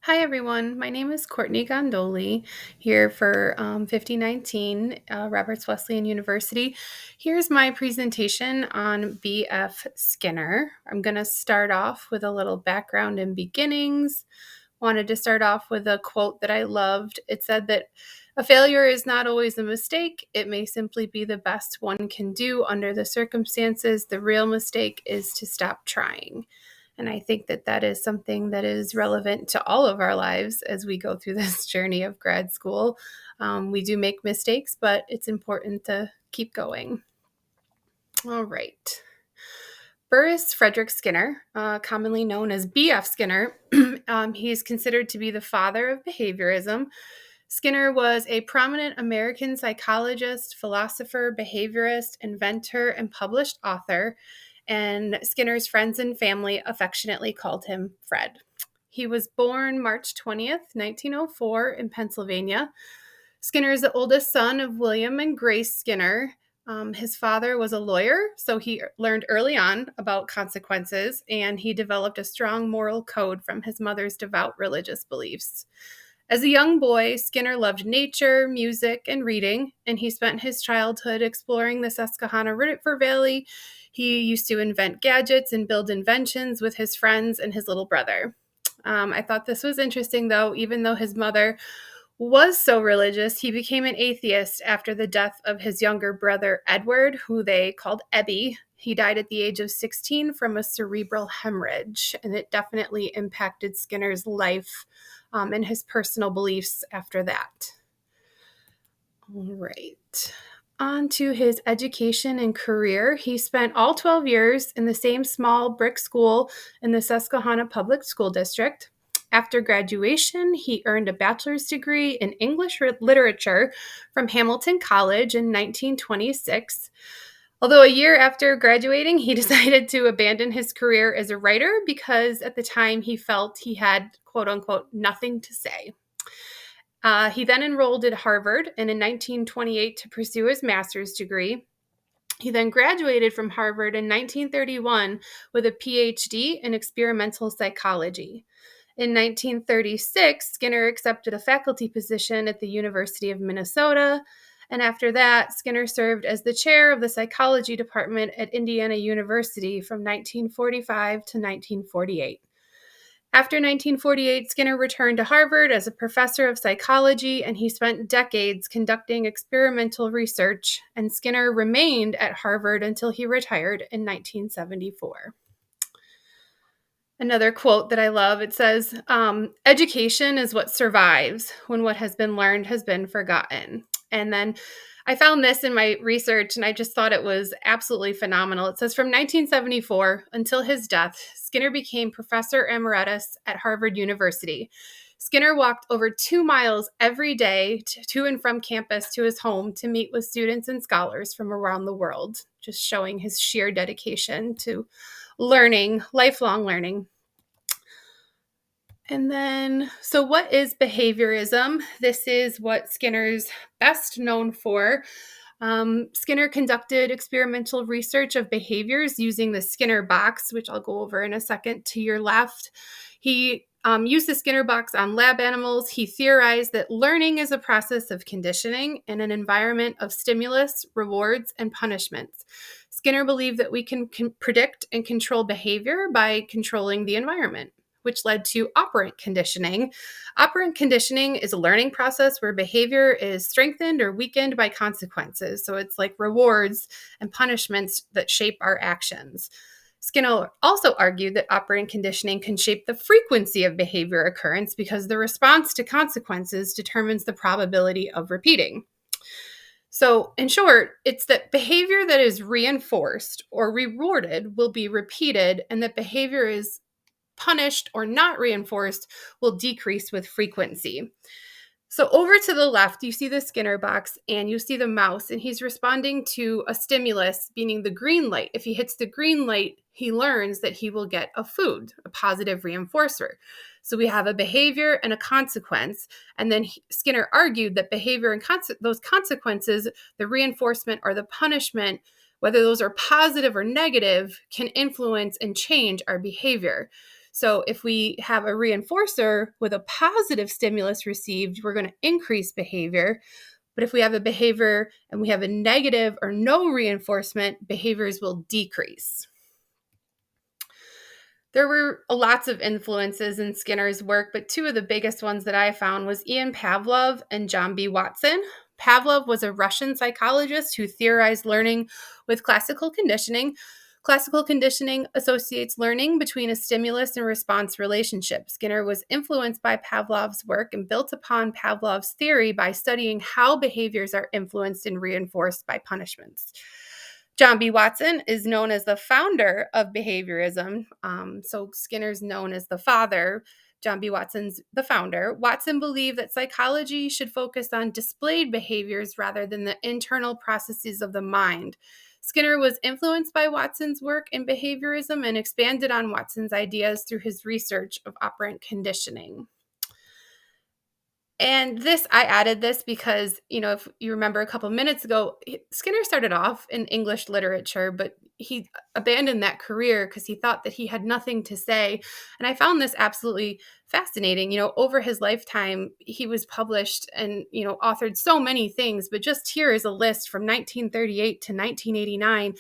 Hi, everyone. My name is Courtney Gondoli here for 5019 Roberts Wesleyan University. Here's my presentation on B.F. Skinner. I'm going to start off with a little background and beginnings. Wanted to start off with a quote that I loved. It said that a failure is not always a mistake. It may simply be the best one can do under the circumstances. The real mistake is to stop trying. And I think that that is something that is relevant to all of our lives as we go through this journey of grad school. We do make mistakes, but it's important to keep going. All right. Burris Frederick Skinner, commonly known as B.F. Skinner, he is considered to be the father of behaviorism. Skinner was a prominent American psychologist, philosopher, behaviorist, inventor, and published author, and Skinner's friends and family affectionately called him Fred. He was born March 20th, 1904, in Pennsylvania. Skinner is the oldest son of William and Grace Skinner. His father was a lawyer, so he learned early on about consequences, and he developed a strong moral code from his mother's devout religious beliefs. As a young boy, Skinner loved nature, music, and reading, and he spent his childhood exploring the Susquehanna River Valley. He used to invent gadgets and build inventions with his friends and his little brother. I thought this was interesting, though. Even though his mother was so religious, he became an atheist after the death of his younger brother, Edward, who they called Ebby. He died at the age of 16 from a cerebral hemorrhage, and it definitely impacted Skinner's life and his personal beliefs after that. All right. On to his education and career. He spent all 12 years in the same small brick school in the Susquehanna Public School District. After graduation, he earned a bachelor's degree in English literature from Hamilton College in 1926. Although a year after graduating, he decided to abandon his career as a writer because at the time he felt he had, quote unquote, nothing to say. He then enrolled at Harvard and in 1928 to pursue his master's degree. He then graduated from Harvard in 1931 with a PhD in experimental psychology. In 1936, Skinner accepted a faculty position at the University of Minnesota. And after that, Skinner served as the chair of the psychology department at Indiana University from 1945 to 1948. After 1948, Skinner returned to Harvard as a professor of psychology, and he spent decades conducting experimental research, and Skinner remained at Harvard until he retired in 1974. Another quote that I love, it says, education is what survives when what has been learned has been forgotten. And then I found this in my research and I just thought it was absolutely phenomenal. It says from 1974 until his death, Skinner became professor emeritus at Harvard University. Skinner walked over 2 miles every day to and from campus to his home to meet with students and scholars from around the world, just showing his sheer dedication to learning, lifelong learning. And then, so what is behaviorism? This is what Skinner's best known for. Skinner conducted experimental research of behaviors using the Skinner box, which I'll go over in a second to your left. He used the Skinner box on lab animals. He theorized that learning is a process of conditioning in an environment of stimulus, rewards, and punishments. Skinner believed that we can predict and control behavior by controlling the environment, which led to operant conditioning. Operant conditioning is a learning process where behavior is strengthened or weakened by consequences. So it's like rewards and punishments that shape our actions. Skinner also argued that operant conditioning can shape the frequency of behavior occurrence because the response to consequences determines the probability of repeating. So, in short, it's that behavior that is reinforced or rewarded will be repeated, and that behavior is punished or not reinforced will decrease with frequency. So over to the left, you see the Skinner box and you see the mouse, and he's responding to a stimulus, meaning the green light. If he hits the green light, he learns that he will get a food, a positive reinforcer. So we have a behavior and a consequence. And then Skinner argued that behavior and those consequences, the reinforcement or the punishment, whether those are positive or negative, can influence and change our behavior. So if we have a reinforcer with a positive stimulus received, we're going to increase behavior. But if we have a behavior and we have a negative or no reinforcement, behaviors will decrease. There were lots of influences in Skinner's work, but two of the biggest ones that I found was Ian Pavlov and John B. Watson. Pavlov was a Russian psychologist who theorized learning with classical conditioning. Classical conditioning associates learning between a stimulus and response relationship. Skinner was influenced by Pavlov's work and built upon Pavlov's theory by studying how behaviors are influenced and reinforced by punishments. John B. Watson is known as the founder of behaviorism. So Skinner's known as the father. John B. Watson's the founder. Watson believed that psychology should focus on displayed behaviors rather than the internal processes of the mind. Skinner was influenced by Watson's work in behaviorism and expanded on Watson's ideas through his research of operant conditioning. And I added this because, if you remember a couple minutes ago, Skinner started off in English literature, but he abandoned that career because he thought that he had nothing to say. And I found this absolutely fascinating. Over his lifetime, he was published and, authored so many things, but just here is a list from 1938 to 1989.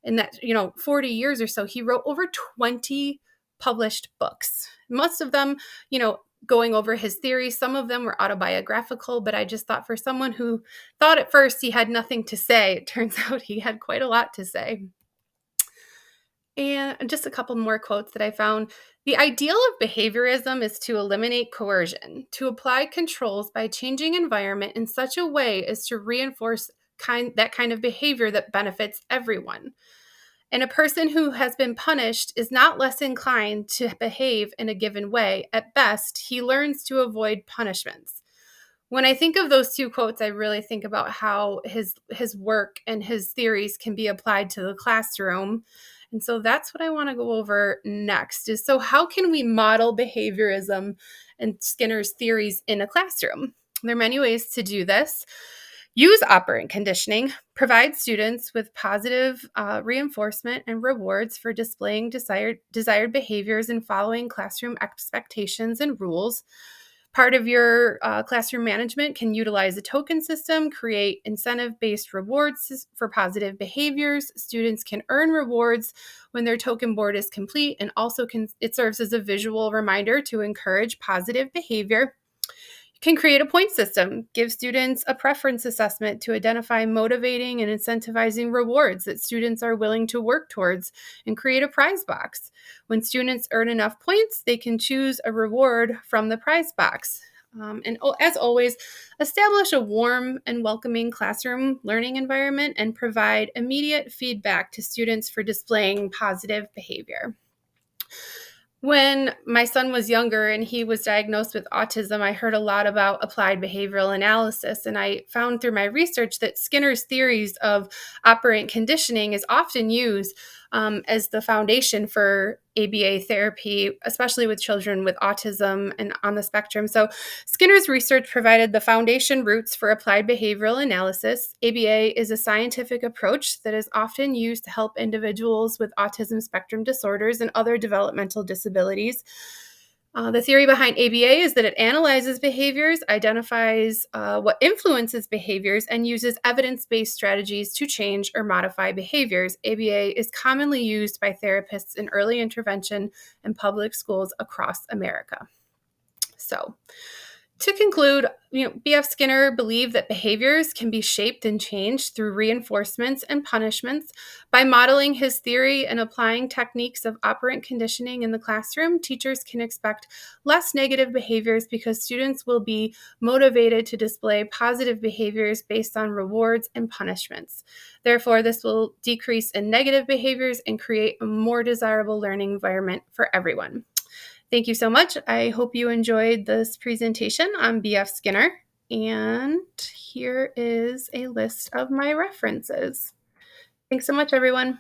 In that, 40 years or so, he wrote over 20 published books. Most of them, going over his theories. Some of them were autobiographical, but I just thought for someone who thought at first he had nothing to say, it turns out he had quite a lot to say. And just a couple more quotes that I found. The ideal of behaviorism is to eliminate coercion, to apply controls by changing environment in such a way as to reinforce that kind of behavior that benefits everyone. And a person who has been punished is not less inclined to behave in a given way. At best, he learns to avoid punishments. When I think of those two quotes, I really think about how his work and his theories can be applied to the classroom. And so that's what I want to go over next is, so how can we model behaviorism and Skinner's theories in a classroom? There are many ways to do this. Use operant conditioning. Provide students with positive reinforcement and rewards for displaying desired behaviors and following classroom expectations and rules. Part of your classroom management can utilize a token system, create incentive-based rewards for positive behaviors. Students can earn rewards when their token board is complete, and also it serves as a visual reminder to encourage positive behavior. Can create a point system, give students a preference assessment to identify motivating and incentivizing rewards that students are willing to work towards, and create a prize box. When students earn enough points, they can choose a reward from the prize box. And as always, establish a warm and welcoming classroom learning environment and provide immediate feedback to students for displaying positive behavior. When my son was younger and he was diagnosed with autism, I heard a lot about applied behavioral analysis. And I found through my research that Skinner's theories of operant conditioning is often used as the foundation for ABA therapy, especially with children with autism and on the spectrum. So Skinner's research provided the foundation roots for applied behavioral analysis. ABA is a scientific approach that is often used to help individuals with autism spectrum disorders and other developmental disabilities. The theory behind ABA is that it analyzes behaviors, identifies what influences behaviors, and uses evidence-based strategies to change or modify behaviors. ABA is commonly used by therapists in early intervention and public schools across America. So, to conclude, B.F. Skinner believed that behaviors can be shaped and changed through reinforcements and punishments. By modeling his theory and applying techniques of operant conditioning in the classroom, teachers can expect less negative behaviors because students will be motivated to display positive behaviors based on rewards and punishments. Therefore, this will decrease in negative behaviors and create a more desirable learning environment for everyone. Thank you so much. I hope you enjoyed this presentation on B.F. Skinner. And here is a list of my references. Thanks so much, everyone.